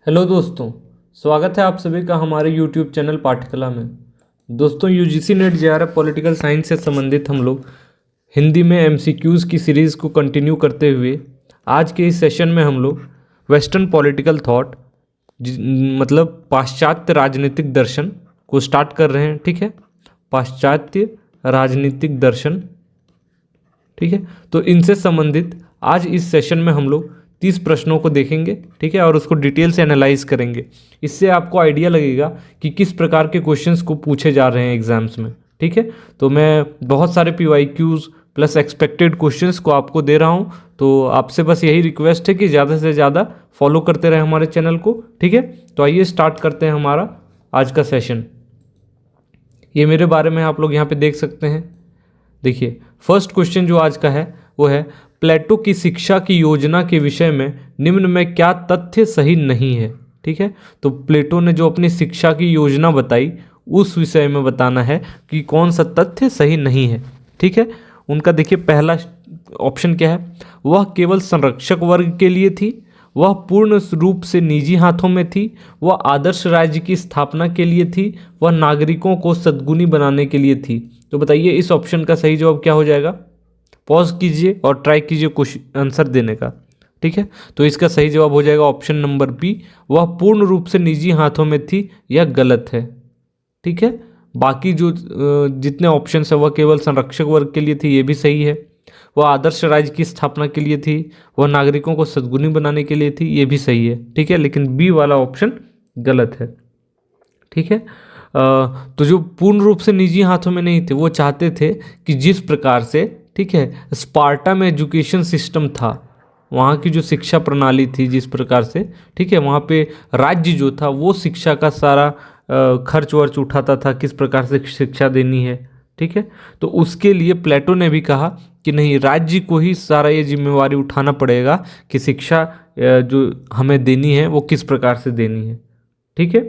Hello दोस्तों, स्वागत है आप सभी का हमारे यूट्यूब चैनल पाठकला में। दोस्तों, UGC net JRF political science से संबंधित हम लोग हिंदी में एमसीक्यूज़ की सीरीज़ को कंटिन्यू करते हुए आज के इस सेशन में हम लोग वेस्टर्न पॉलिटिकल थॉट मतलब पाश्चात्य राजनीतिक दर्शन को स्टार्ट कर रहे हैं। ठीक है, पाश्चात्य राजनीतिक दर्शन। ठीक है, तो इनसे संबंधित आज इस सेशन में हम लोग 30 प्रश्नों को देखेंगे। ठीक है, और उसको डिटेल से एनालाइज करेंगे। इससे आपको आइडिया लगेगा कि किस प्रकार के क्वेश्चंस को पूछे जा रहे हैं एग्जाम्स में। ठीक है, तो मैं बहुत सारे पीवाईक्यूज प्लस एक्सपेक्टेड क्वेश्चंस को आपको दे रहा हूं, तो आपसे बस यही रिक्वेस्ट है कि ज़्यादा से ज़्यादा फॉलो करते रहे हमारे चैनल को। ठीक है, तो आइए स्टार्ट करते हैं हमारा आज का सेशन। ये मेरे बारे में आप लोग यहाँ पे देख सकते हैं। देखिए, फर्स्ट क्वेश्चन जो आज का है वो है, प्लेटो की शिक्षा की योजना के विषय में निम्न में क्या तथ्य सही नहीं है। ठीक है, तो प्लेटो ने जो अपनी शिक्षा की योजना बताई उस विषय में बताना है कि कौन सा तथ्य सही नहीं है। ठीक है, उनका देखिए पहला ऑप्शन क्या है, वह केवल संरक्षक वर्ग के लिए थी, वह पूर्ण रूप से निजी हाथों में थी, वह आदर्श राज्य की स्थापना के लिए थी, वह नागरिकों को सद्गुणी बनाने के लिए थी। तो बताइए इस ऑप्शन का सही जवाब क्या हो जाएगा। पॉज कीजिए और ट्राई कीजिए क्वेश्चन आंसर देने का। ठीक है, तो इसका सही जवाब हो जाएगा ऑप्शन नंबर बी, वह पूर्ण रूप से निजी हाथों में थी। यह गलत है। ठीक है, बाकी जो जितने ऑप्शन है वह केवल संरक्षक वर्ग के लिए थी, ये भी सही है। वह आदर्श राज्य की स्थापना के लिए थी, वह नागरिकों को सद्गुणी बनाने के लिए थी, ये भी सही है। ठीक है, लेकिन बी वाला ऑप्शन गलत है। ठीक है, तो जो पूर्ण रूप से निजी हाथों में नहीं थे, वो चाहते थे कि जिस प्रकार से, ठीक है, स्पार्टा में एजुकेशन सिस्टम था, वहाँ की जो शिक्षा प्रणाली थी जिस प्रकार से, ठीक है, वहाँ पे राज्य जो था वो शिक्षा का सारा खर्च वर्च उठाता था, किस प्रकार से शिक्षा देनी है। ठीक है, तो उसके लिए प्लेटो ने भी कहा कि नहीं, राज्य को ही सारा ये जिम्मेवारी उठाना पड़ेगा कि शिक्षा जो हमें देनी है वो किस प्रकार से देनी है। ठीक है,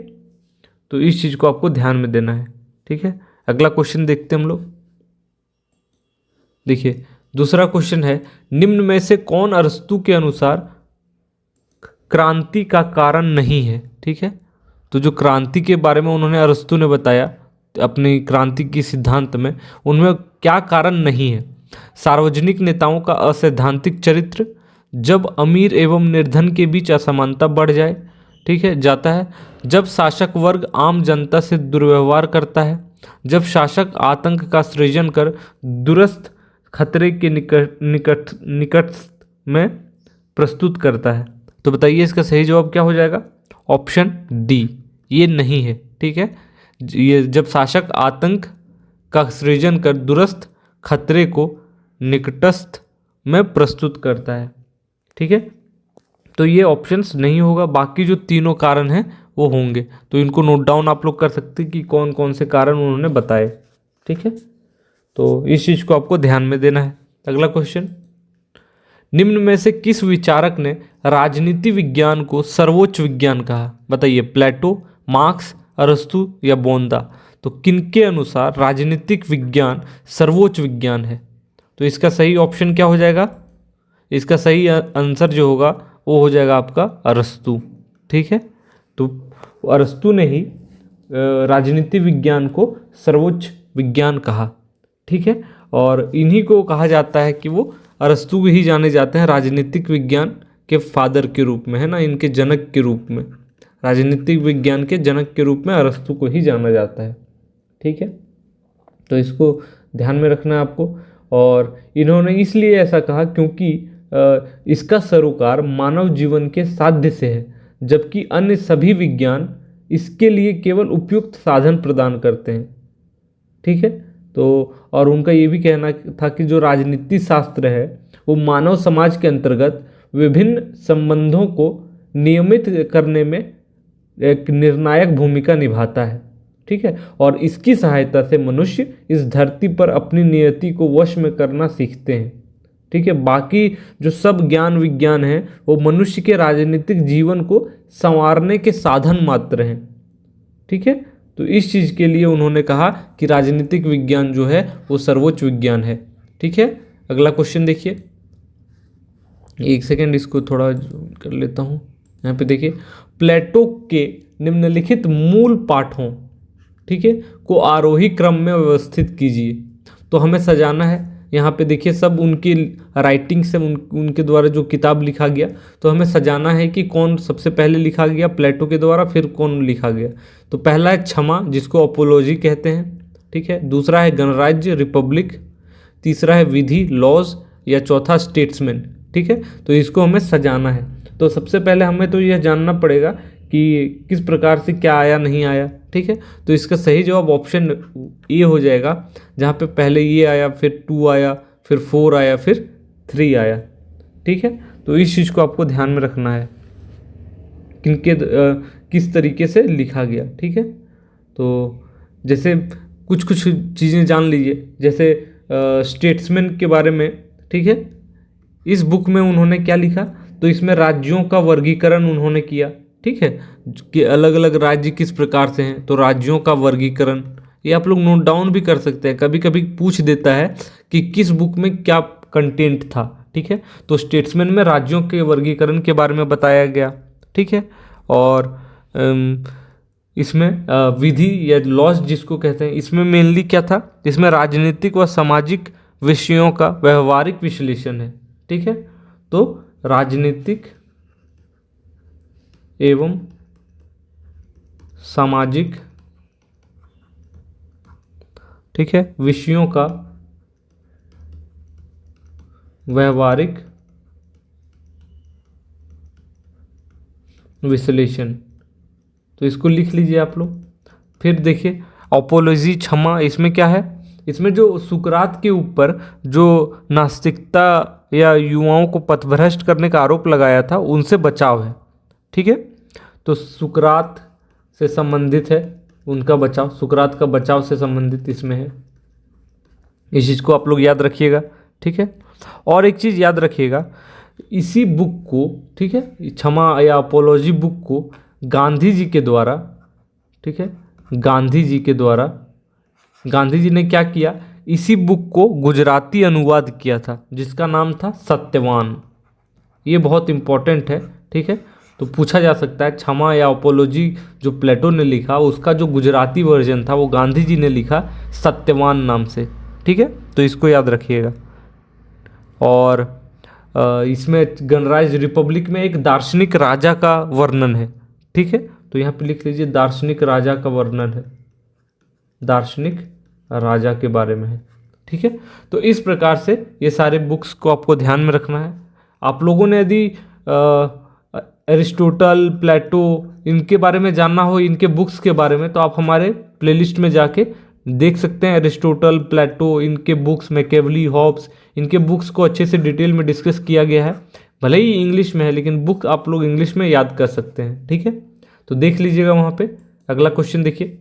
तो इस चीज़ को आपको ध्यान में देना है। ठीक है, अगला क्वेश्चन देखते हैं हम लोग। देखिए, दूसरा क्वेश्चन है, निम्न में से कौन अरस्तू के अनुसार क्रांति का कारण नहीं है। ठीक है, तो जो क्रांति के बारे में उन्होंने अरस्तू ने बताया अपनी क्रांति की सिद्धांत में, उनमें क्या कारण नहीं है। सार्वजनिक नेताओं का असैद्धांतिक चरित्र, जब अमीर एवं निर्धन के बीच असमानता बढ़ जाए, ठीक है, जाता है, जब शासक वर्ग आम जनता से दुर्व्यवहार करता है, जब शासक आतंक का सृजन कर दूरस्थ खतरे के निकट में प्रस्तुत करता है। तो बताइए इसका सही जवाब क्या हो जाएगा। ऑप्शन डी, ये नहीं है। ठीक है, ये जब शासक आतंक का सृजन कर दूरस्थ खतरे को निकटस्थ में प्रस्तुत करता है। ठीक है, तो ये ऑप्शंस नहीं होगा, बाकी जो तीनों कारण हैं वो होंगे। तो इनको नोट डाउन आप लोग कर सकते हैं कि कौन कौन से कारण उन्होंने बताए। ठीक है, तो इस चीज़ को आपको ध्यान में देना है। अगला क्वेश्चन, निम्न में से किस विचारक ने राजनीति विज्ञान को सर्वोच्च विज्ञान कहा। बताइए, प्लेटो, मार्क्स, अरस्तू या बोंदा। तो किनके अनुसार राजनीतिक विज्ञान सर्वोच्च विज्ञान है। तो इसका सही ऑप्शन क्या हो जाएगा। इसका सही आंसर जो होगा वो हो जाएगा आपका अरस्तू। ठीक है, तो अरस्तू ने ही राजनीति विज्ञान को सर्वोच्च विज्ञान कहा। ठीक है, और इन्हीं को कहा जाता है कि वो अरस्तू ही जाने जाते हैं राजनीतिक विज्ञान के फादर के रूप में, है ना, इनके जनक के रूप में, राजनीतिक विज्ञान के जनक के रूप में अरस्तू को ही जाना जाता है। ठीक है, तो इसको ध्यान में रखना है आपको। और इन्होंने इसलिए ऐसा कहा क्योंकि इसका सरोकार मानव जीवन के साध्य से है, जबकि अन्य सभी विज्ञान इसके लिए केवल उपयुक्त साधन प्रदान करते हैं। ठीक है, तो और उनका ये भी कहना था कि जो राजनीति शास्त्र है वो मानव समाज के अंतर्गत विभिन्न संबंधों को नियमित करने में एक निर्णायक भूमिका निभाता है। ठीक है, और इसकी सहायता से मनुष्य इस धरती पर अपनी नियति को वश में करना सीखते हैं। ठीक है, बाकी जो सब ज्ञान विज्ञान है वो मनुष्य के राजनीतिक जीवन को संवारने के साधन मात्र हैं। ठीक है, तो इस चीज़ के लिए उन्होंने कहा कि राजनीतिक विज्ञान जो है वो सर्वोच्च विज्ञान है। ठीक है, अगला क्वेश्चन देखिए, एक सेकेंड इसको थोड़ा कर लेता हूँ। यहाँ पे देखिए, प्लेटो के निम्नलिखित मूल पाठों, ठीक है, को आरोही क्रम में व्यवस्थित कीजिए। तो हमें सजाना है। यहाँ पे देखिए सब उनकी राइटिंग से उनके द्वारा जो किताब लिखा गया, तो हमें सजाना है कि कौन सबसे पहले लिखा गया प्लेटो के द्वारा, फिर कौन लिखा गया। तो पहला है क्षमा, जिसको अपोलॉजी कहते हैं, ठीक है। दूसरा है गणराज्य, रिपब्लिक। तीसरा है विधि, लॉज, या चौथा स्टेट्समैन, ठीक है। तो इसको हमें सजाना है। तो सबसे पहले हमें तो यह जानना पड़ेगा कि किस प्रकार से क्या आया नहीं आया, ठीक है। तो इसका सही जवाब ऑप्शन ए हो जाएगा, जहाँ पे पहले ये आया, फिर 2 आया, फिर 4 आया, फिर 3 आया, ठीक है। तो इस चीज़ को आपको ध्यान में रखना है किनके किस तरीके से लिखा गया, ठीक है। तो जैसे कुछ कुछ चीज़ें जान लीजिए, जैसे स्टेट्समैन के बारे में, ठीक है। इस बुक में उन्होंने क्या लिखा, तो इसमें राज्यों का वर्गीकरण उन्होंने किया, ठीक है, कि अलग अलग राज्य किस प्रकार से हैं, तो राज्यों का वर्गीकरण ये आप लोग नोट डाउन भी कर सकते हैं। कभी कभी पूछ देता है कि किस बुक में क्या कंटेंट था, ठीक है। तो स्टेट्समैन में राज्यों के वर्गीकरण के बारे में बताया गया, ठीक है। और इसमें विधि या लॉज जिसको कहते हैं, इसमें मेनली क्या था, इसमें राजनीतिक व सामाजिक विषयों का व्यवहारिक विश्लेषण है, ठीक है। तो राजनीतिक एवं सामाजिक, ठीक है, विषयों का व्यवहारिक विश्लेषण, तो इसको लिख लीजिए आप लोग। फिर देखिए अपोलॉजी, क्षमा, इसमें क्या है, इसमें जो सुकरात के ऊपर जो नास्तिकता या युवाओं को पथभ्रष्ट करने का आरोप लगाया था, उनसे बचाव है, ठीक है। तो सुकरात से संबंधित है उनका बचाव, सुकरात का बचाव से संबंधित इसमें है। इस चीज़ को आप लोग याद रखिएगा, ठीक है। और एक चीज़ याद रखिएगा, इसी बुक को, ठीक है, क्षमा या अपोलॉजी बुक को गांधी जी के द्वारा, ठीक है, गांधी जी के द्वारा, गांधी जी ने क्या किया, इसी बुक को गुजराती अनुवाद किया था, जिसका नाम था सत्यवान। ये बहुत इम्पोर्टेंट है, ठीक है। तो पूछा जा सकता है क्षमा या अपोलॉजी जो प्लेटो ने लिखा, उसका जो गुजराती वर्जन था वो गांधी जी ने लिखा सत्यवान नाम से, ठीक है। तो इसको याद रखिएगा। और इसमें गणराज्य रिपब्लिक में एक दार्शनिक राजा का वर्णन है, ठीक है। तो यहाँ पे लिख लीजिए दार्शनिक राजा का वर्णन है, दार्शनिक राजा के बारे में है, ठीक है। तो इस प्रकार से ये सारे बुक्स को आपको ध्यान में रखना है। आप लोगों ने यदि एरिस्टोटल, प्लेटो, इनके बारे में जानना हो, इनके बुक्स के बारे में, तो आप हमारे प्लेलिस्ट में जाके देख सकते हैं। एरिस्टोटल, प्लेटो, इनके बुक्स, मैकियावेली, हॉब्स, इनके बुक्स को अच्छे से डिटेल में डिस्कस किया गया है। भले ही इंग्लिश में है, लेकिन बुक आप लोग इंग्लिश में याद कर सकते हैं, ठीक है। तो देख लीजिएगा वहाँ पे। अगला क्वेश्चन देखिए,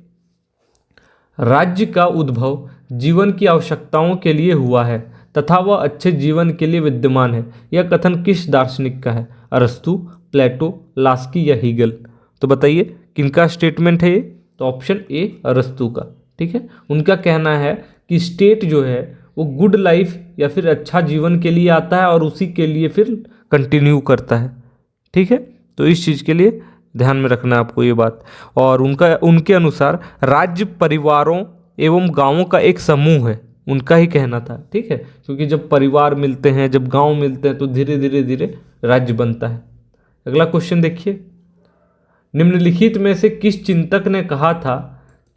राज्य का उद्भव जीवन की आवश्यकताओं के लिए हुआ है तथा वह अच्छे जीवन के लिए विद्यमान है, यह कथन किस दार्शनिक का है, अरस्तु, प्लेटो, लास्की या हीगल। तो बताइए किनका स्टेटमेंट है ये, तो ऑप्शन ए अरस्तु का, ठीक है। उनका कहना है कि स्टेट जो है वो गुड लाइफ या फिर अच्छा जीवन के लिए आता है और उसी के लिए फिर कंटिन्यू करता है, ठीक है। तो इस चीज़ के लिए ध्यान में रखना है आपको ये बात। और उनके अनुसार राज्य परिवारों एवं गांवों का एक समूह है, उनका ही कहना था, ठीक है। क्योंकि जब परिवार मिलते हैं, जब गांव मिलते हैं, तो धीरे धीरे धीरे राज्य बनता है। अगला क्वेश्चन देखिए, निम्नलिखित में से किस चिंतक ने कहा था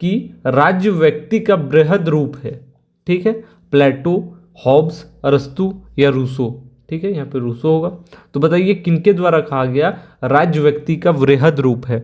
कि राज्य व्यक्ति का बृहद रूप है, ठीक है। प्लेटो, हॉब्स, अरस्तु या रूसो, ठीक है। यहाँ पे रूसो होगा। तो बताइए किनके द्वारा कहा गया राज्य व्यक्ति का वृहद रूप है,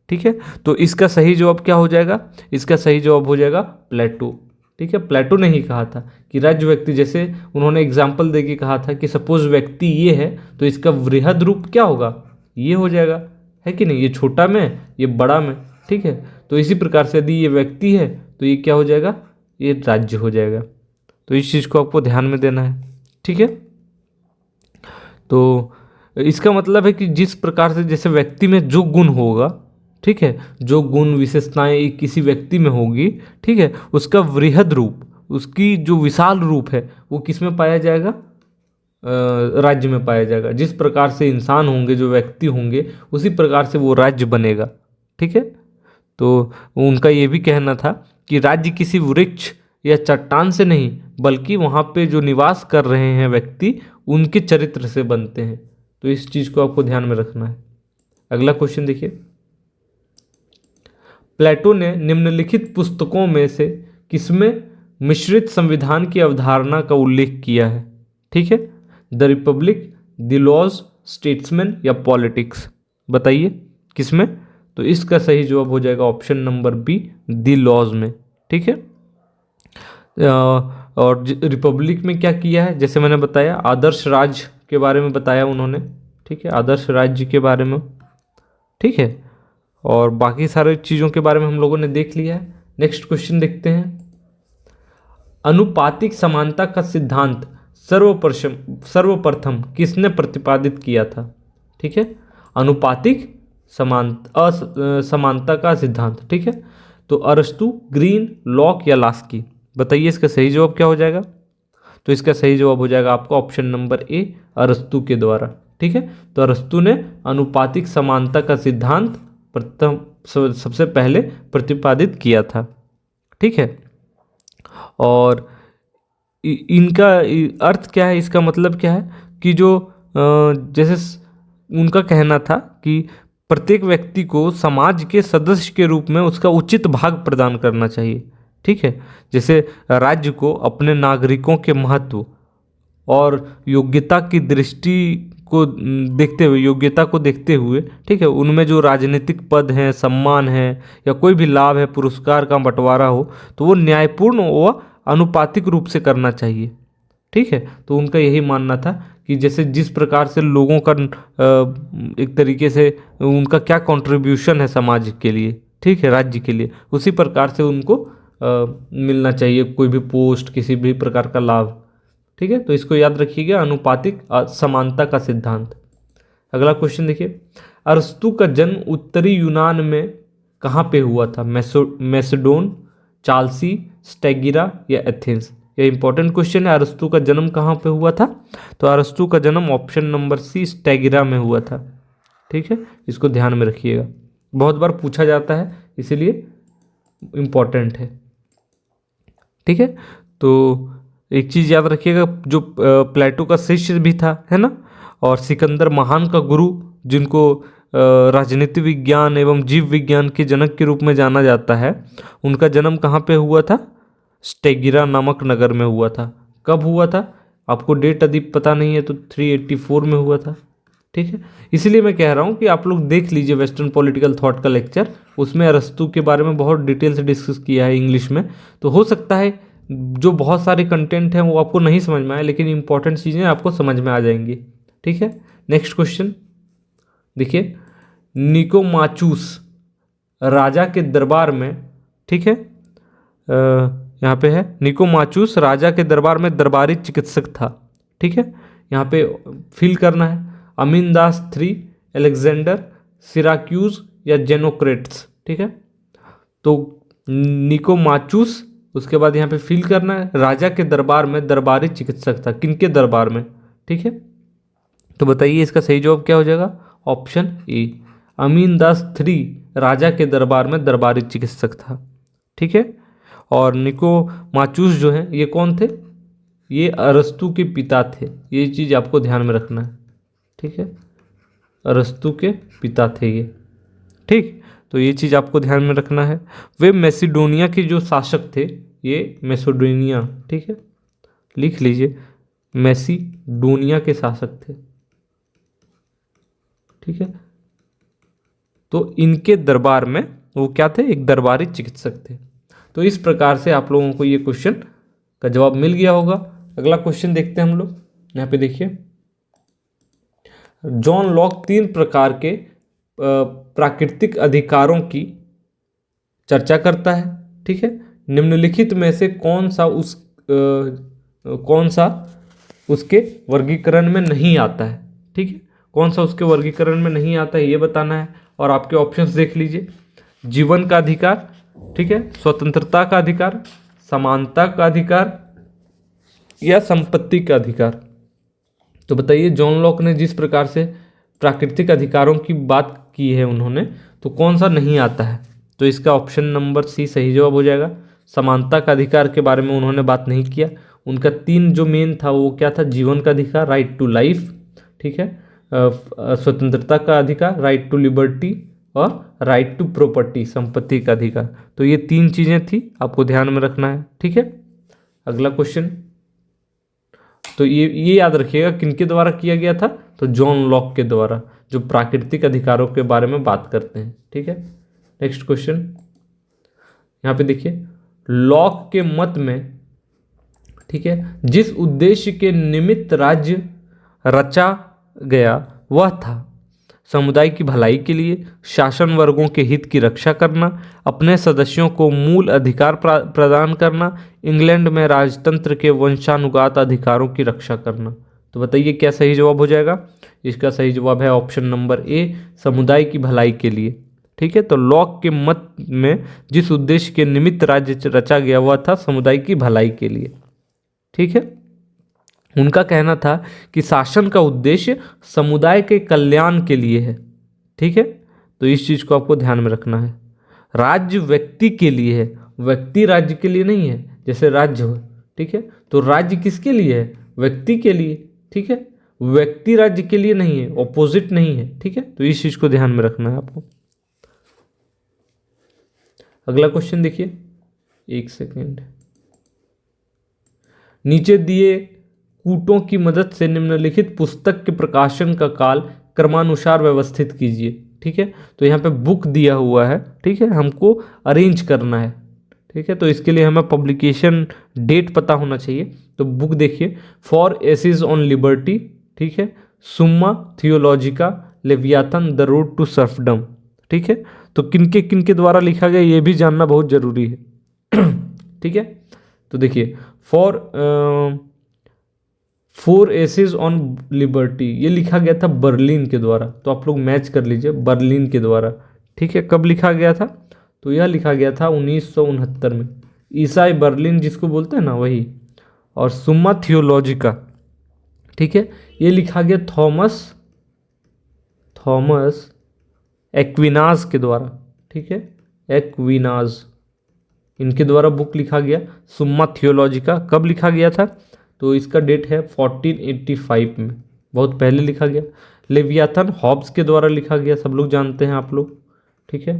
ठीक है। तो इसका सही जवाब क्या हो जाएगा, इसका सही जवाब हो जाएगा प्लेटो, ठीक है। प्लेटो ने ही कहा था कि राज्य व्यक्ति, जैसे उन्होंने एग्जाम्पल देके कहा था कि सपोज व्यक्ति ये है तो इसका वृहद रूप क्या होगा, ये हो जाएगा, है कि नहीं। ये छोटा में, ये बड़ा में, ठीक है। तो इसी प्रकार से यदि ये व्यक्ति है तो ये क्या हो जाएगा, ये राज्य हो जाएगा। तो इस चीज़ को आपको ध्यान में देना है, ठीक है। तो इसका मतलब है कि जिस प्रकार से जैसे व्यक्ति में जो गुण होगा, ठीक है, जो गुण विशेषताएं किसी व्यक्ति में होगी, ठीक है, उसका वृहद रूप, उसकी जो विशाल रूप है वो किस में पाया जाएगा, राज्य में पाया जाएगा। जिस प्रकार से इंसान होंगे, जो व्यक्ति होंगे, उसी प्रकार से वो राज्य बनेगा। ठीक है, तो उनका ये भी कहना था कि राज्य किसी वृक्ष या चट्टान से नहीं, बल्कि वहाँ पे जो निवास कर रहे हैं व्यक्ति, उनके चरित्र से बनते हैं। तो इस चीज़ को आपको ध्यान में रखना है। अगला क्वेश्चन देखिए, प्लेटो ने निम्नलिखित पुस्तकों में से किसमें मिश्रित संविधान की अवधारणा का उल्लेख किया है? ठीक है, the republic, the laws, statesman या पॉलिटिक्स, बताइए किसमें? तो इसका सही जवाब हो जाएगा option number B, the laws में। ठीक है, और रिपब्लिक में क्या किया है, जैसे मैंने बताया, आदर्श राज्य के बारे में बताया उन्होंने। ठीक है, आदर्श राज्य के बारे में। ठीक है, और बाकी सारे चीज़ों के बारे में हम लोगों ने देख लिया है। नेक्स्ट क्वेश्चन देखते हैं, अनुपातिक समानता का सिद्धांत सर्वप्रथम किसने प्रतिपादित किया था? ठीक है, अनुपातिक समानता का सिद्धांत। ठीक है, तो अरस्तु, ग्रीन, लॉक या लास्की, बताइए इसका सही जवाब क्या हो जाएगा? तो इसका सही जवाब हो जाएगा आपका ऑप्शन नंबर ए, अरस्तु के द्वारा। ठीक है, तो अरस्तु ने अनुपातिक समानता का सिद्धांत प्रथम सबसे पहले प्रतिपादित किया था। ठीक है, और इनका अर्थ क्या है, इसका मतलब क्या है कि जो जैसे उनका कहना था कि प्रत्येक व्यक्ति को समाज के सदस्य के रूप में उसका उचित भाग प्रदान करना चाहिए। ठीक है, जैसे राज्य को अपने नागरिकों के महत्व और योग्यता की दृष्टि को देखते हुए, योग्यता को देखते हुए, ठीक है, उनमें जो राजनीतिक पद हैं, सम्मान है या कोई भी लाभ है, पुरस्कार का बंटवारा हो, तो वो न्यायपूर्ण व अनुपातिक रूप से करना चाहिए। ठीक है, तो उनका यही मानना था कि जैसे जिस प्रकार से लोगों का एक तरीके से उनका क्या कंट्रीब्यूशन है समाज के लिए, ठीक है, राज्य के लिए, उसी प्रकार से उनको मिलना चाहिए कोई भी पोस्ट, किसी भी प्रकार का लाभ। ठीक है, तो इसको याद रखिएगा, अनुपातिक समानता का सिद्धांत। अगला क्वेश्चन देखिए, अरस्तु का जन्म उत्तरी यूनान में कहाँ पे हुआ था? मैसेडोन, चाल्सी, स्टेगिरा या एथेंस? ये इंपॉर्टेंट क्वेश्चन है। अरस्तु का जन्म कहाँ पे हुआ था? तो अरस्तु का जन्म ऑप्शन नंबर सी, स्टेगिरा में हुआ था। ठीक है, इसको ध्यान में रखिएगा, बहुत बार पूछा जाता है, इसीलिए इम्पॉर्टेंट है। ठीक है, तो एक चीज़ याद रखिएगा, जो प्लेटो का शिष्य भी था, है ना, और सिकंदर महान का गुरु, जिनको राजनीति विज्ञान एवं जीव विज्ञान के जनक के रूप में जाना जाता है, उनका जन्म कहाँ पे हुआ था? स्टेगिरा नामक नगर में हुआ था। कब हुआ था? आपको डेट यदि पता नहीं है तो 384 में हुआ था। ठीक है, इसलिए मैं कह रहा हूँ कि आप लोग देख लीजिए वेस्टर्न पॉलिटिकल थॉट का लेक्चर, उसमें अरस्तु के बारे में बहुत डिटेल से डिस्कस किया है इंग्लिश में। तो हो सकता है जो बहुत सारे कंटेंट हैं वो आपको नहीं समझ में आए, लेकिन इंपॉर्टेंट चीज़ें आपको समझ में आ जाएंगी। ठीक है, नेक्स्ट क्वेश्चन देखिए, निकोमाचूस राजा के दरबार में, ठीक है, यहाँ पे है, निकोमाचूस राजा के दरबार में दरबारी चिकित्सक था। ठीक है, यहाँ पे फिल करना है, अमीनदास III, अलेक्जेंडर, सिराक्यूज या जेनोक्रेट्स। ठीक है, तो निकोमाचूस, उसके बाद यहाँ पे फिल करना है, राजा के दरबार में दरबारी चिकित्सक था। किनके दरबार में? ठीक है, तो बताइए इसका सही जवाब क्या हो जाएगा? ऑप्शन ए, अमीनदास III राजा के दरबार में दरबारी चिकित्सक था। ठीक है, और निकोमाचूस जो है ये कौन थे? ये अरस्तु के पिता थे। ये चीज़ आपको ध्यान में रखना है। ठीक है, अरस्तु के पिता थे ये। ठीक, तो ये चीज़ आपको ध्यान में रखना है। वे मैसिडोनिया के जो शासक थे, ये मैसिडोनिया, ठीक है, लिख लीजिए, मैसिडोनिया के शासक थे। ठीक है, तो इनके दरबार में वो क्या थे? एक दरबारी चिकित्सक थे। तो इस प्रकार से आप लोगों को ये क्वेश्चन का जवाब मिल गया होगा। अगला क्वेश्चन देखते हैं हम लोग। यहाँ पे देखिए, जॉन लॉक 3 प्रकार के प्राकृतिक अधिकारों की चर्चा करता है। ठीक है, निम्नलिखित में से कौन सा उसके वर्गीकरण में नहीं आता है? ठीक है, कौन सा उसके वर्गीकरण में नहीं आता है ये बताना है। और आपके ऑप्शंस देख लीजिए, जीवन का अधिकार, ठीक है, स्वतंत्रता का अधिकार, समानता का अधिकार या संपत्ति का अधिकार। तो बताइए जॉन लॉक ने जिस प्रकार से प्राकृतिक अधिकारों की बात की है उन्होंने, तो कौन सा नहीं आता है? तो इसका ऑप्शन नंबर सी सही जवाब हो जाएगा। समानता का अधिकार के बारे में उन्होंने बात नहीं किया। उनका 3 जो मेन था वो क्या था? जीवन का अधिकार, राइट टू लाइफ, ठीक है, स्वतंत्रता का अधिकार, राइट टू लिबर्टी, और राइट टू प्रॉपर्टी, संपत्ति का अधिकार। तो ये 3 चीजें थी, आपको ध्यान में रखना है, ठीक है। अगला क्वेश्चन, तो ये याद रखिएगा किनके द्वारा किया गया था? तो जॉन लॉक के द्वारा, जो प्राकृतिक अधिकारों के बारे में बात करते हैं, ठीक है। नेक्स्ट क्वेश्चन, यहाँ पे देखिए, लॉक के मत में, ठीक है, जिस उद्देश्य के निमित्त राज्य रचा गया वह था समुदाय की भलाई के लिए, शासन वर्गों के हित की रक्षा करना, अपने सदस्यों को मूल अधिकार प्रदान करना, इंग्लैंड में राजतंत्र के वंशानुगत अधिकारों की रक्षा करना। तो बताइए क्या सही जवाब हो जाएगा? इसका सही जवाब है ऑप्शन नंबर ए, समुदाय की भलाई के लिए, ठीक है। तो लॉक के मत में जिस उद्देश्य के निमित्त राज्य रचा गया वह था समुदाय की भलाई के लिए, ठीक है। उनका कहना था कि शासन का उद्देश्य समुदाय के कल्याण के लिए है, ठीक है। तो इस चीज को आपको ध्यान में रखना है। राज्य व्यक्ति के लिए है, व्यक्ति राज्य के लिए नहीं है। जैसे राज्य हो, ठीक है, तो राज्य किसके लिए है? व्यक्ति के लिए, ठीक है। व्यक्ति राज्य के लिए नहीं है, ऑपोजिट नहीं है, ठीक है। तो इस चीज को ध्यान में रखना है आपको। अगला क्वेश्चन देखिए, एक सेकेंड, नीचे दिए कूटों की मदद से निम्नलिखित पुस्तक के प्रकाशन का काल क्रमानुसार व्यवस्थित कीजिए, ठीक है। तो यहाँ पे बुक दिया हुआ है, ठीक है, हमको अरेंज करना है, ठीक है। तो इसके लिए हमें पब्लिकेशन डेट पता होना चाहिए। तो बुक देखिए, फॉर एसेज ऑन लिबर्टी, ठीक है, Summa Theologica, Leviathan, the road to serfdom, ठीक है। तो किनके किनके द्वारा लिखा गया ये भी जानना बहुत जरूरी है, ठीक है। तो देखिए, फोर एसेज ऑन लिबर्टी ये लिखा गया था बर्लिन के द्वारा। तो आप लोग मैच कर लीजिए, बर्लिन के द्वारा, ठीक है। कब लिखा गया था? तो यह लिखा गया था 1969 में, ईसाई बर्लिन जिसको बोलते हैं ना, वही। और सुम्मा थियोलॉजिका, ठीक है, ये लिखा गया थॉमस एक्विनाज के द्वारा, ठीक है, एक्विनाज, इनके द्वारा बुक लिखा गया सुम्मा थियोलॉजिका। कब लिखा गया था? तो इसका डेट है 1485 में, बहुत पहले लिखा गया। लेवियाथन हॉब्स के द्वारा लिखा गया, सब लोग जानते हैं आप लोग, ठीक है।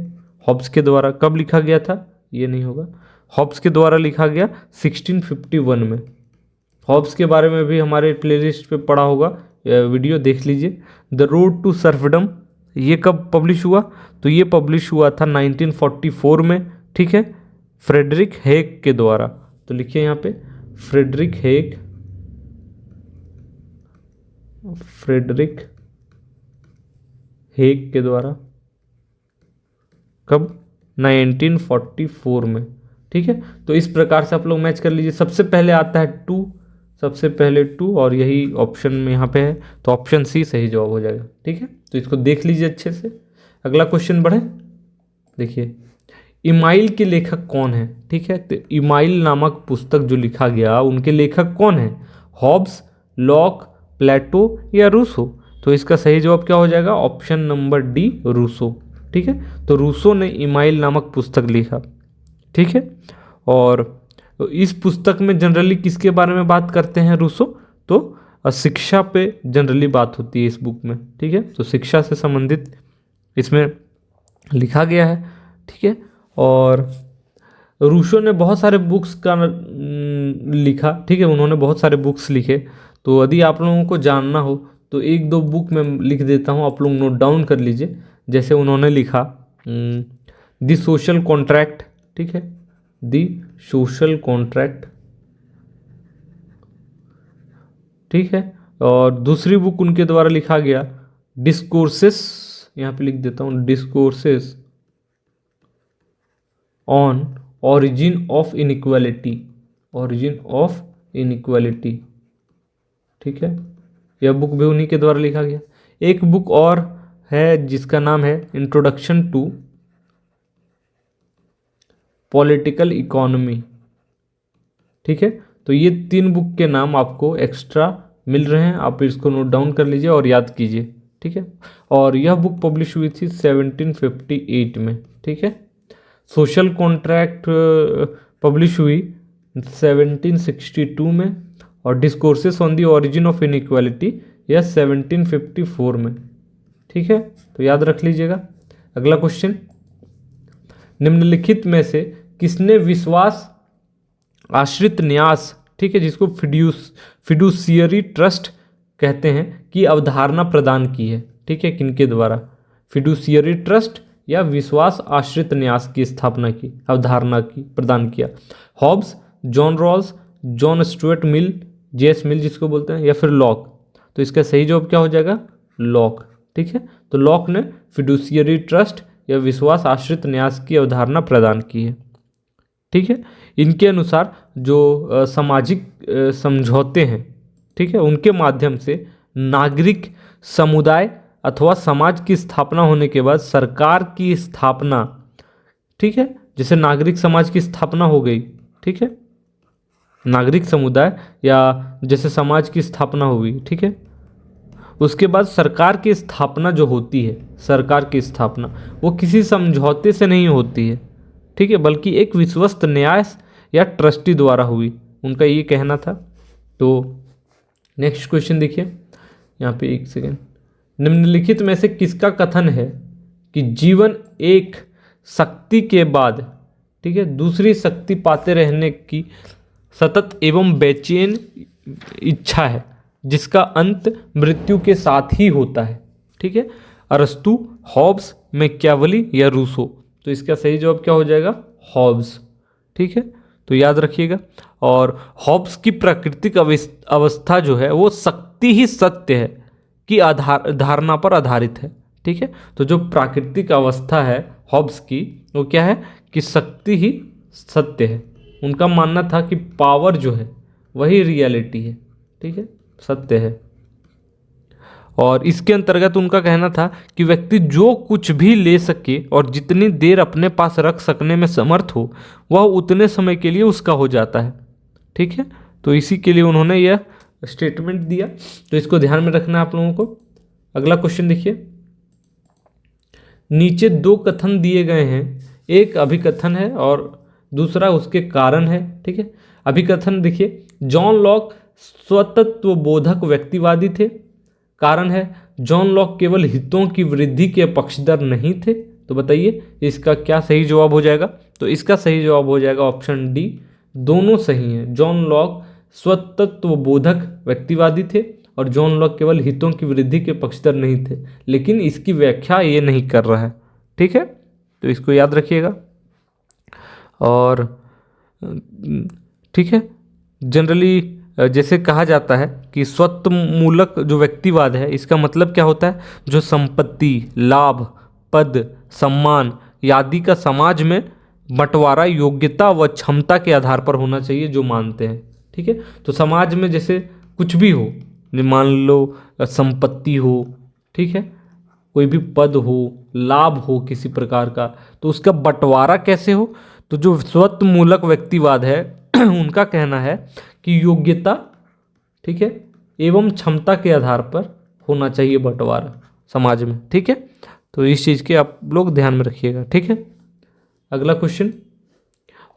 हॉब्स के द्वारा कब लिखा गया था? ये नहीं होगा, हॉब्स के द्वारा लिखा गया 1651 में। हॉब्स के बारे में भी हमारे प्लेलिस्ट पे पड़ा होगा, वीडियो देख लीजिए। द रोड टू सर्फडम ये कब पब्लिश हुआ? तो ये पब्लिश हुआ था 1944 में, ठीक है, फ्रेडरिक हेग के द्वारा। तो लिखिए यहाँ पे फ्रेडरिक हेग के द्वारा। कब? 1944 में, ठीक है। तो इस प्रकार से आप लोग मैच कर लीजिए। सबसे पहले आता है सबसे पहले टू, और यही ऑप्शन में यहाँ पे है, तो ऑप्शन सी सही जवाब हो जाएगा, ठीक है। तो इसको देख लीजिए अच्छे से। अगला क्वेश्चन बढ़े, देखिए, इमाइल के लेखक कौन है? ठीक है, तो इमाइल नामक पुस्तक जो लिखा गया उनके लेखक कौन है? हॉब्स, लॉक, प्लेटो या रूसो? तो इसका सही जवाब क्या हो जाएगा? ऑप्शन नंबर डी, रूसो, ठीक है। तो रूसो ने इमाइल नामक पुस्तक लिखा, ठीक है। और इस पुस्तक में जनरली किसके बारे में बात करते हैं रूसो? तो शिक्षा पे जनरली बात होती है इस बुक में, ठीक है। तो शिक्षा से संबंधित इसमें लिखा गया है, ठीक है। और रूसो ने बहुत सारे बुक्स का लिखा, ठीक है, उन्होंने बहुत सारे बुक्स लिखे। तो यदि आप लोगों को जानना हो तो एक दो बुक मैं लिख देता हूँ, आप लोग नोट डाउन कर लीजिए। जैसे उन्होंने लिखा द सोशल कॉन्ट्रैक्ट, ठीक है, द सोशल कॉन्ट्रैक्ट, ठीक है। और दूसरी बुक उनके द्वारा लिखा गया डिस्कोर्सेस, यहाँ पे लिख देता हूँ discourses on origin of inequality, origin of inequality, ठीक है। यह बुक भी उन्हीं के द्वारा लिखा गया। एक बुक और है जिसका नाम है इंट्रोडक्शन टू पॉलिटिकल इकोनॉमी, ठीक है। तो ये तीन बुक के नाम आपको एक्स्ट्रा मिल रहे हैं, आप इसको नोट डाउन कर लीजिए और याद कीजिए, ठीक है। और यह बुक पब्लिश हुई थी 1758 में, ठीक है। सोशल कॉन्ट्रैक्ट पब्लिश हुई 1762 में, और discourses on the origin of inequality यह 1754 में, ठीक है। तो याद रख लीजिएगा। अगला क्वेश्चन, निम्नलिखित में से किसने विश्वास आश्रित न्यास, ठीक है, जिसको फिडुशियरी ट्रस्ट कहते हैं, की अवधारणा प्रदान की है, ठीक है। किनके द्वारा? फिडुशियरी ट्रस्ट या विश्वास आश्रित न्यास की स्थापना की, अवधारणा की प्रदान किया? Hobbes, John Rawls, John Stuart Mill, JS Mill जिसको बोलते हैं, या फिर लॉक? तो इसका सही जवाब क्या हो जाएगा? लॉक, ठीक है। तो लॉक ने फिडुशियरी ट्रस्ट या विश्वास आश्रित न्यास की अवधारणा प्रदान की है, ठीक है। इनके अनुसार जो सामाजिक समझौते हैं, ठीक है, उनके माध्यम से नागरिक समुदाय अथवा समाज की स्थापना होने के बाद सरकार की स्थापना, ठीक है, जैसे नागरिक समाज की स्थापना हो गई, ठीक है, नागरिक समुदाय या जैसे समाज की स्थापना हुई, ठीक है, उसके बाद सरकार की स्थापना जो होती है, सरकार की स्थापना वो किसी समझौते से नहीं होती है, ठीक है, बल्कि एक विश्वस्त न्यास या ट्रस्टी द्वारा हुई, उनका ये कहना था। तो नेक्स्ट क्वेश्चन देखिए यहाँ पे, एक सेकेंड। निम्नलिखित में से किसका कथन है कि जीवन एक शक्ति के बाद, ठीक है, दूसरी शक्ति पाते रहने की सतत एवं बेचैन इच्छा है, जिसका अंत मृत्यु के साथ ही होता है, ठीक है? अरस्तु, हॉब्स, मैकियावेली या रूसो? तो इसका सही जवाब क्या हो जाएगा? हॉब्स, ठीक है, तो याद रखिएगा। और हॉब्स की प्राकृतिक अवस्था जो है वो शक्ति ही सत्य है की धारणा पर आधारित है, ठीक है। तो जो प्राकृतिक अवस्था है हॉब्स की वो क्या है कि शक्ति ही सत्य है। उनका मानना था कि पावर जो है वही रियलिटी है, ठीक है, सत्य है। और इसके अंतर्गत उनका कहना था कि व्यक्ति जो कुछ भी ले सके और जितनी देर अपने पास रख सकने में समर्थ हो वह उतने समय के लिए उसका हो जाता है, ठीक है। तो इसी के लिए उन्होंने यह स्टेटमेंट दिया, तो इसको ध्यान में रखना है आप लोगों को। अगला क्वेश्चन देखिए, नीचे दो कथन दिए गए हैं, एक अभिकथन है और दूसरा उसके कारण है, ठीक है। अभिकथन देखिए, जॉन लॉक स्वतत्व बोधक व्यक्तिवादी थे। कारण है, जॉन लॉक केवल हितों की वृद्धि के पक्षधर नहीं थे। तो बताइए इसका क्या सही जवाब हो जाएगा? तो इसका सही जवाब हो जाएगा ऑप्शन डी, दोनों सही हैं। जॉन लॉक स्वतत्व बोधक व्यक्तिवादी थे और जॉन लॉक केवल हितों की वृद्धि के पक्षधर नहीं थे, लेकिन इसकी व्याख्या ये नहीं कर रहा है, ठीक है, तो इसको याद रखिएगा। और ठीक है, जनरली जैसे कहा जाता है कि स्वत्व मूलक जो व्यक्तिवाद है, इसका मतलब क्या होता है? जो संपत्ति, लाभ, पद, सम्मान आदि का समाज में बंटवारा योग्यता व क्षमता के आधार पर होना चाहिए, जो मानते हैं, ठीक है। तो समाज में जैसे कुछ भी हो, मान लो संपत्ति हो, ठीक है, कोई भी पद हो, लाभ हो किसी प्रकार का, तो उसका बंटवारा कैसे हो? तो जो स्वत्व मूलक व्यक्तिवाद है उनका कहना है कि योग्यता, ठीक है, एवं क्षमता के आधार पर होना चाहिए बंटवारा समाज में, ठीक है। तो इस चीज़ के आप लोग ध्यान में रखिएगा, ठीक है। अगला क्वेश्चन,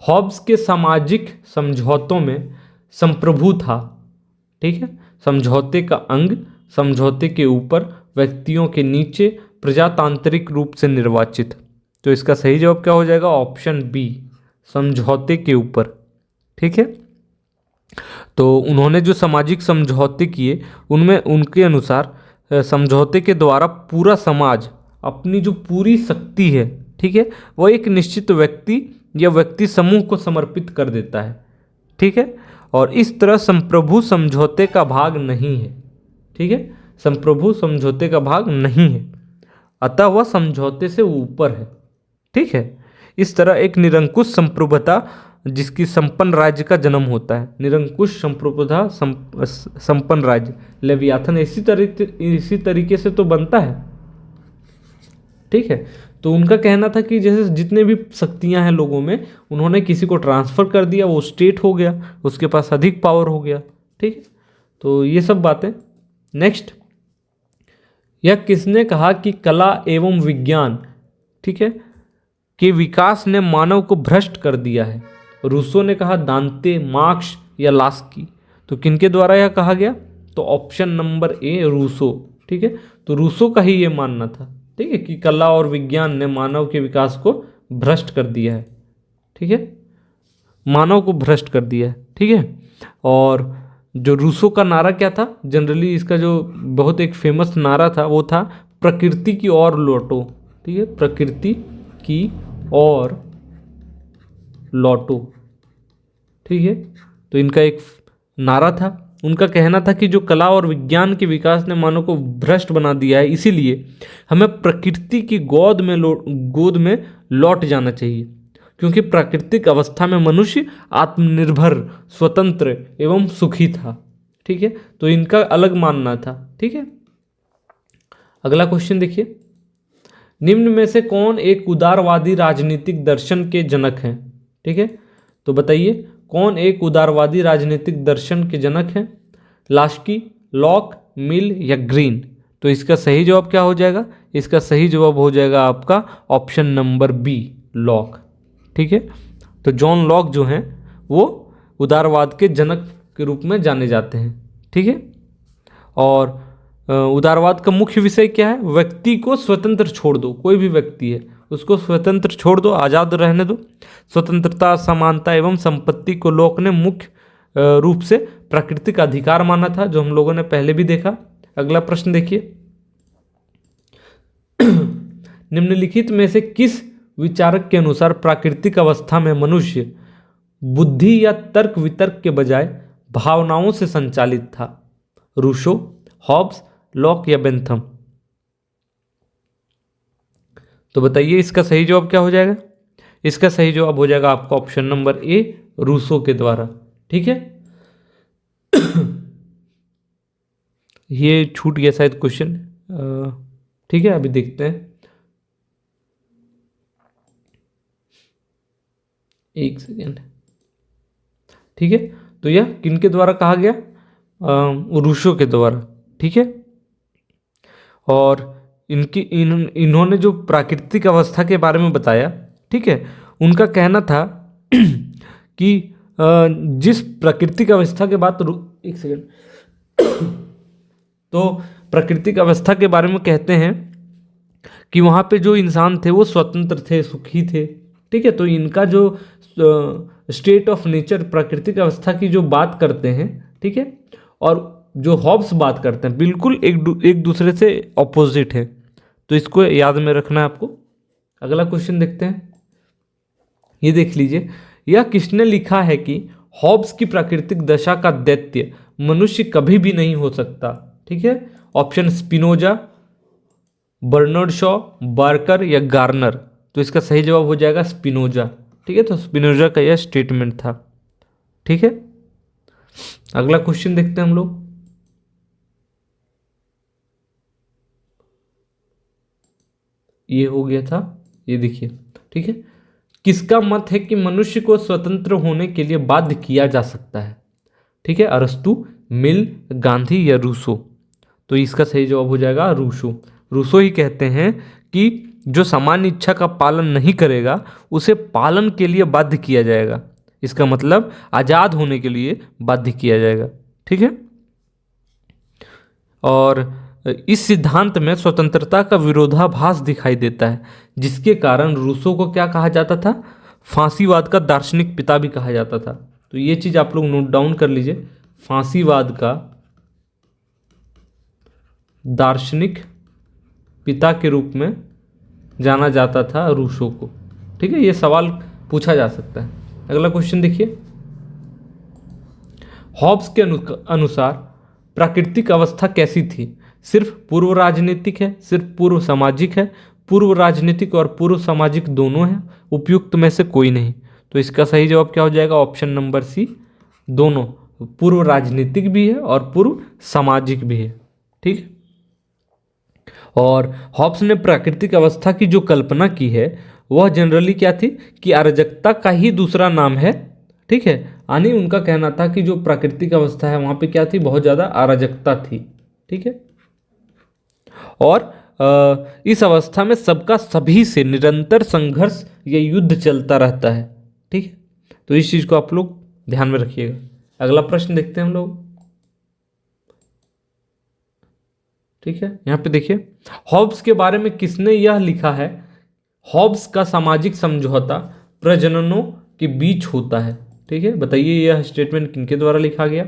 हॉब्स के सामाजिक समझौतों में संप्रभु था, ठीक है, समझौते का अंग समझौते के ऊपर, व्यक्तियों के नीचे, प्रजातांत्रिक रूप से निर्वाचित। तो इसका सही जवाब क्या हो जाएगा? ऑप्शन बी, समझौते के ऊपर, ठीक है। तो उन्होंने जो सामाजिक समझौते किए उनमें उनके अनुसार समझौते के द्वारा पूरा समाज अपनी जो पूरी शक्ति है, ठीक है, वह एक निश्चित व्यक्ति या व्यक्ति समूह को समर्पित कर देता है, ठीक है। और इस तरह संप्रभु समझौते का भाग नहीं है, ठीक है, संप्रभु समझौते का भाग नहीं है, अतः वह समझौते से ऊपर है, ठीक है। इस तरह एक निरंकुश संप्रभुता जिसकी संपन्न राज्य का जन्म होता है, निरंकुश संप्रभुता संपन्न राज्य, लेवियाथन इसी तरीके से तो बनता है, ठीक है। तो उनका कहना था कि जैसे जितने भी शक्तियां हैं लोगों में, उन्होंने किसी को ट्रांसफ़र कर दिया, वो स्टेट हो गया, उसके पास अधिक पावर हो गया, ठीक है। तो ये सब बातें। नेक्स्ट, यह किसने कहा कि कला एवं विज्ञान, ठीक है, के विकास ने मानव को भ्रष्ट कर दिया है? रूसो ने कहा, दांते, मार्क्स या लास्की? तो किनके द्वारा यह कहा गया? तो ऑप्शन नंबर ए रूसो, ठीक है। तो रूसो का ही ये मानना था, ठीक है, कि कला और विज्ञान ने मानव के विकास को भ्रष्ट कर दिया है, ठीक है, मानव को भ्रष्ट कर दिया है, ठीक है। और जो रूसो का नारा क्या था, जनरली इसका जो बहुत एक फेमस नारा था वो था प्रकृति की ओर लौटो, ठीक है, प्रकृति की ओर लौटो, ठीक है। तो इनका एक नारा था। उनका कहना था कि जो कला और विज्ञान के विकास ने मानव को भ्रष्ट बना दिया है, इसीलिए हमें प्रकृति की गोद में लौट जाना चाहिए, क्योंकि प्राकृतिक अवस्था में मनुष्य आत्मनिर्भर, स्वतंत्र एवं सुखी था, ठीक है। तो इनका अलग मानना था, ठीक है। अगला क्वेश्चन देखिए, निम्न में से कौन एक उदारवादी राजनीतिक दर्शन के जनक हैं? ठीक है, तो बताइए कौन एक उदारवादी राजनीतिक दर्शन के जनक हैं? लास्की, लॉक, मिल या ग्रीन? तो इसका सही जवाब क्या हो जाएगा? इसका सही जवाब हो जाएगा आपका ऑप्शन नंबर बी, लॉक, ठीक है। तो जॉन लॉक जो हैं वो उदारवाद के जनक के रूप में जाने जाते हैं, ठीक है। और उदारवाद का मुख्य विषय क्या है? व्यक्ति को स्वतंत्र छोड़ दो, कोई भी व्यक्ति है उसको स्वतंत्र छोड़ दो, आज़ाद रहने दो। स्वतंत्रता, समानता एवं संपत्ति को लॉक ने मुख्य रूप से प्राकृतिक अधिकार माना था, जो हम लोगों ने पहले भी देखा। अगला प्रश्न देखिए, निम्नलिखित में से किस विचारक के अनुसार प्राकृतिक अवस्था में मनुष्य बुद्धि या तर्क वितर्क के बजाय भावनाओं से संचालित था? रूसो, हॉब्स, लॉक या बेंथम? तो बताइए इसका सही जवाब क्या हो जाएगा? इसका सही जवाब हो जाएगा आपका ऑप्शन नंबर ए, रूसो के द्वारा, ठीक है। ये छूट गया शायद क्वेश्चन, ठीक है, अभी देखते हैं, एक सेकेंड, ठीक है। तो यह किनके द्वारा कहा गया? रूसो के द्वारा, ठीक है। और इन्होंने जो प्राकृतिक अवस्था के बारे में बताया, ठीक है, उनका कहना था कि जिस प्राकृतिक अवस्था के बाद, एक सेकेंड, तो प्राकृतिक अवस्था के बारे में कहते हैं कि वहाँ पे जो इंसान थे वो स्वतंत्र थे, सुखी थे, ठीक है। तो इनका जो स्टेट ऑफ नेचर, प्राकृतिक अवस्था की जो बात करते हैं, ठीक है, और जो हॉब्स बात करते हैं, बिल्कुल एक दूसरे से ऑपोजिट है। तो इसको याद में रखना है आपको। अगला क्वेश्चन देखते हैं, ये देख लीजिए, यह किसने लिखा है कि हॉब्स की प्राकृतिक दशा का दैत्य मनुष्य कभी भी नहीं हो सकता? ठीक है, option Spinoza, Bernard Shaw, Barker या गार्नर? तो इसका सही जवाब हो जाएगा स्पिनोजा, ठीक है। तो स्पिनोजा का यह स्टेटमेंट था, ठीक है। अगला क्वेश्चन देखते हैं हम लोग, ये हो गया था, ये देखिए, ठीक है। किसका मत है कि मनुष्य को स्वतंत्र होने के लिए बाध्य किया जा सकता है? ठीक है, अरस्तु, मिल, गांधी या रूसो? तो इसका सही जवाब हो जाएगा रूसो। रूसो ही कहते हैं कि जो सामान्य इच्छा का पालन नहीं करेगा उसे पालन के लिए बाध्य किया जाएगा। इसका मतलब आज़ाद होने के लिए बाध्य किया जाएगा, ठीक है। और इस सिद्धांत में स्वतंत्रता का विरोधाभास दिखाई देता है, जिसके कारण रूसो को क्या कहा जाता था? फांसीवाद का दार्शनिक पिता भी कहा जाता था। तो ये चीज़ आप लोग नोट डाउन कर लीजिए, फांसीवाद का दार्शनिक पिता के रूप में जाना जाता था रूसो को, ठीक है। ये सवाल पूछा जा सकता है। अगला क्वेश्चन देखिए, हॉब्स के अनुसार प्राकृतिक अवस्था कैसी थी? सिर्फ पूर्व राजनीतिक है, सिर्फ पूर्व सामाजिक है, पूर्व राजनीतिक और पूर्व सामाजिक दोनों है, उपयुक्त में से कोई नहीं? तो इसका सही जवाब क्या हो जाएगा? ऑप्शन नंबर सी, दोनों, पूर्व राजनीतिक भी है और पूर्व सामाजिक भी है, ठीक है। और हॉब्स ने प्राकृतिक अवस्था की जो कल्पना की है वह जनरली क्या थी कि अराजकता का ही दूसरा नाम है, ठीक है, यानी उनका कहना था कि जो प्राकृतिक अवस्था है वहाँ पे क्या थी, बहुत ज़्यादा अराजकता थी। ठीक है, और इस अवस्था में सबका सभी से निरंतर संघर्ष या युद्ध चलता रहता है। ठीक है, तो इस चीज़ को आप लोग ध्यान में रखिएगा। अगला प्रश्न देखते हैं हम लोग। ठीक है, यहाँ पे देखिए, हॉब्स के बारे में किसने यह लिखा है, हॉब्स का सामाजिक समझौता प्रजननों के बीच होता है। ठीक है, बताइए यह स्टेटमेंट किनके द्वारा लिखा गया,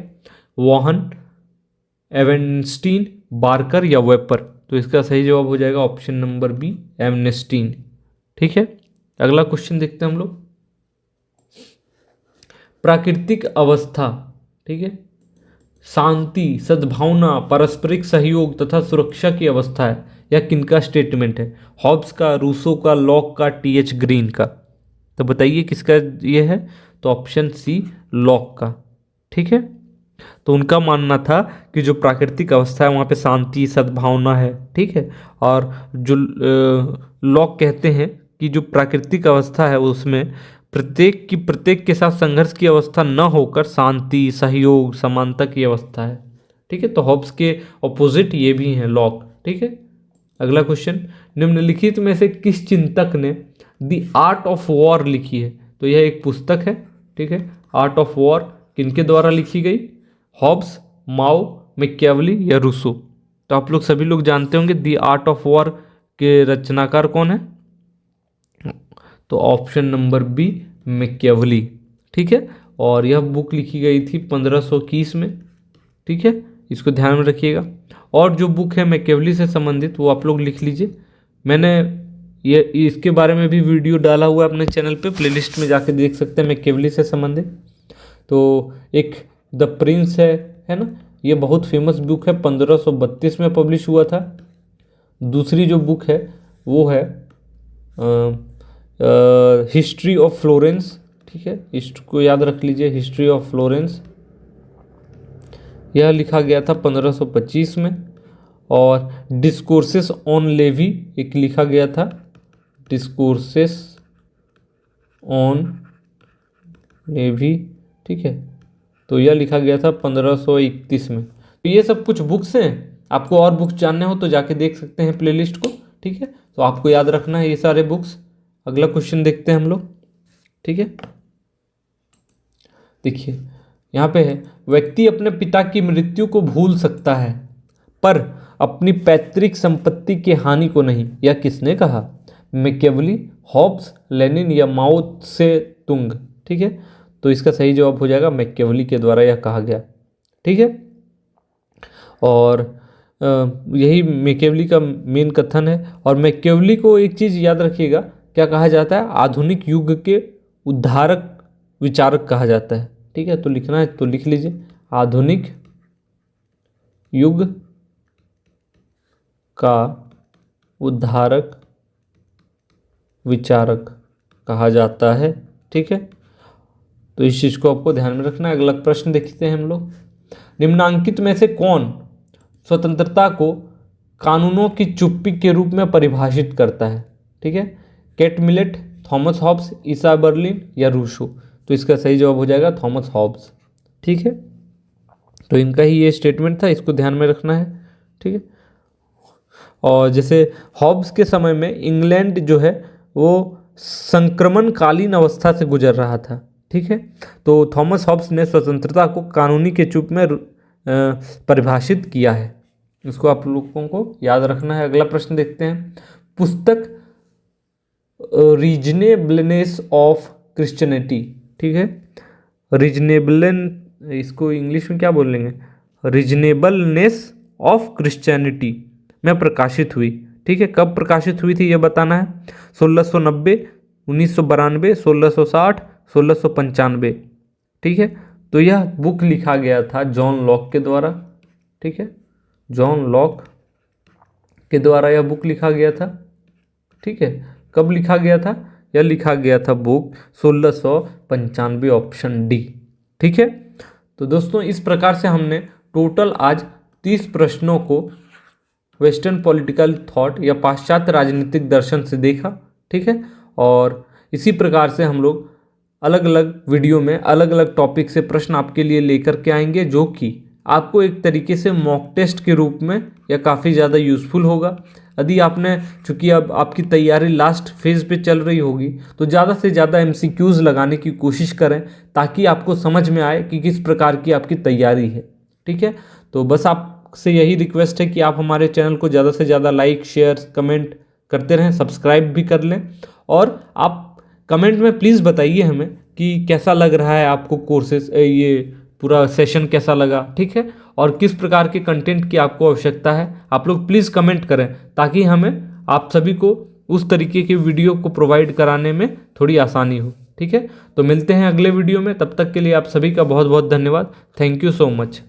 वॉहन, एवेंस्टीन, बार्कर या वेपर। तो इसका सही जवाब हो जाएगा ऑप्शन नंबर बी, एमनेस्टीन। ठीक है, अगला क्वेश्चन देखते हैं हम लोग। प्राकृतिक अवस्था, ठीक है, शांति, सद्भावना, पारस्परिक सहयोग तथा सुरक्षा की अवस्था है। यह किनका स्टेटमेंट है, हॉब्स का, रूसो का, लॉक का, टी.एच. ग्रीन का। तो बताइए किसका ये है, तो ऑप्शन सी, लॉक का। ठीक है, तो उनका मानना था कि जो प्राकृतिक अवस्था है वहाँ पे शांति, सद्भावना है। ठीक है, और जो लॉक कहते हैं कि जो प्राकृतिक अवस्था है उसमें प्रत्येक के साथ संघर्ष की अवस्था न होकर शांति, सहयोग, समानता की अवस्था है। ठीक है, तो हॉब्स के ऑपोजिट ये भी हैं, लॉक। ठीक है, अगला क्वेश्चन, निम्नलिखित में से किस चिंतक ने द आर्ट ऑफ वॉर लिखी है। तो यह एक पुस्तक है। ठीक है, आर्ट ऑफ वॉर किनके द्वारा लिखी गई, हॉब्स, माओ, मैकियावेली या रूसो। तो आप लोग सभी लोग जानते होंगे द आर्ट ऑफ वॉर के रचनाकार कौन है, तो ऑप्शन नंबर बी, मैकियावेली। ठीक है, और यह बुक लिखी गई थी 1521 में। ठीक है, इसको ध्यान में रखिएगा। और जो बुक है मैकियावेली से संबंधित वो आप लोग लिख लीजिए। मैंने ये इसके बारे में भी वीडियो डाला हुआ है अपने चैनल पे, प्लेलिस्ट में जाके देख सकते हैं मैकियावेली से संबंधित। तो एक द प्रिंस है ना, ये बहुत फेमस बुक है, 1532 में पब्लिश हुआ था। दूसरी जो बुक है वो है हिस्ट्री ऑफ फ्लोरेंस। ठीक है, इसको याद रख लीजिए, हिस्ट्री ऑफ फ्लोरेंस, यह लिखा गया था 1525 में। और डिस्कोर्सेस ऑन लेवी एक लिखा गया था, डिस्कोर्सेस ऑन लेवी। ठीक है, तो यह लिखा गया था 1531 में। तो ये सब कुछ बुक्स हैं, आपको और बुक्स जानने हो तो जाके देख सकते हैं प्लेलिस्ट को। ठीक है, तो आपको याद रखना है ये सारे बुक्स। अगला क्वेश्चन देखते हैं हम लोग। ठीक है, देखिए यहाँ पे है, व्यक्ति अपने पिता की मृत्यु को भूल सकता है पर अपनी पैतृक संपत्ति की हानि को नहीं। यह किसने कहा, मैकियावेली, हॉब्स, लेनिन या माओ से तुंग। ठीक है, तो इसका सही जवाब हो जाएगा मैकियावेली के द्वारा यह कहा गया। ठीक है, और यही मैकियावेली का मेन कथन है। और मैकियावेली को एक चीज़ याद रखिएगा, क्या कहा जाता है, आधुनिक युग के उद्धारक विचारक कहा जाता है। ठीक है, तो लिखना है तो लिख लीजिए, आधुनिक युग का उद्धारक विचारक कहा जाता है। ठीक है, तो इस चीज़ को आपको ध्यान में रखना है। अगला प्रश्न देखते हैं हम लोग, निम्नांकित में से कौन स्वतंत्रता को कानूनों की चुप्पी के रूप में परिभाषित करता है। ठीक है, केट मिलेट, थॉमस हॉब्स, ईसा बर्लिन या रूसो। तो इसका सही जवाब हो जाएगा थॉमस हॉब्स। ठीक है, तो इनका ही ये स्टेटमेंट था, इसको ध्यान में रखना है। ठीक है, और जैसे हॉब्स के समय में इंग्लैंड जो है वो संक्रमणकालीन अवस्था से गुजर रहा था। ठीक है, तो थॉमस हॉब्स ने स्वतंत्रता को कानूनी के चुप में परिभाषित किया है। इसको आप लोगों को याद रखना है। अगला प्रश्न देखते हैं, पुस्तक रीजनेबलनेस ऑफ क्रिश्चियनिटी। ठीक है, रीजनेबलन, इसको इंग्लिश में क्या बोलेंगे, रीजनेबलनेस ऑफ क्रिश्चियनिटी में प्रकाशित हुई। ठीक है, कब प्रकाशित हुई थी यह बताना है, 1690, 1992, 1660, 1695। ठीक है, तो यह बुक लिखा गया था जॉन लॉक के द्वारा। ठीक है, जॉन लॉक के द्वारा यह बुक लिखा गया था। ठीक है, कब लिखा गया था, यह लिखा गया था बुक 1695, ऑप्शन डी। ठीक है, तो दोस्तों इस प्रकार से हमने टोटल आज 30 प्रश्नों को वेस्टर्न पॉलिटिकल थॉट या पाश्चात्य राजनीतिक दर्शन से देखा। ठीक है, और इसी प्रकार से हम लोग अलग अलग वीडियो में अलग अलग टॉपिक से प्रश्न आपके लिए लेकर के आएंगे, जो कि आपको एक तरीके से मॉक टेस्ट के रूप में या काफ़ी ज़्यादा यूज़फुल होगा। यदि आपने, चूँकि अब आपकी तैयारी लास्ट फेज़ पे चल रही होगी, तो ज़्यादा से ज़्यादा MCQs लगाने की कोशिश करें ताकि आपको समझ में आए कि किस प्रकार की आपकी तैयारी है। ठीक है, तो बस आपसे यही रिक्वेस्ट है कि आप हमारे चैनल को ज़्यादा से ज़्यादा लाइक, शेयर, कमेंट करते रहें, सब्सक्राइब भी कर लें। और आप कमेंट में प्लीज़ बताइए हमें कि कैसा लग रहा है आपको कोर्सेज, ये पूरा सेशन कैसा लगा, ठीक है, और किस प्रकार के कंटेंट की आपको आवश्यकता है। आप लोग प्लीज़ कमेंट करें ताकि हमें आप सभी को उस तरीके के वीडियो को प्रोवाइड कराने में थोड़ी आसानी हो। ठीक है, तो मिलते हैं अगले वीडियो में, तब तक के लिए आप सभी का बहुत बहुत धन्यवाद। Thank you so much.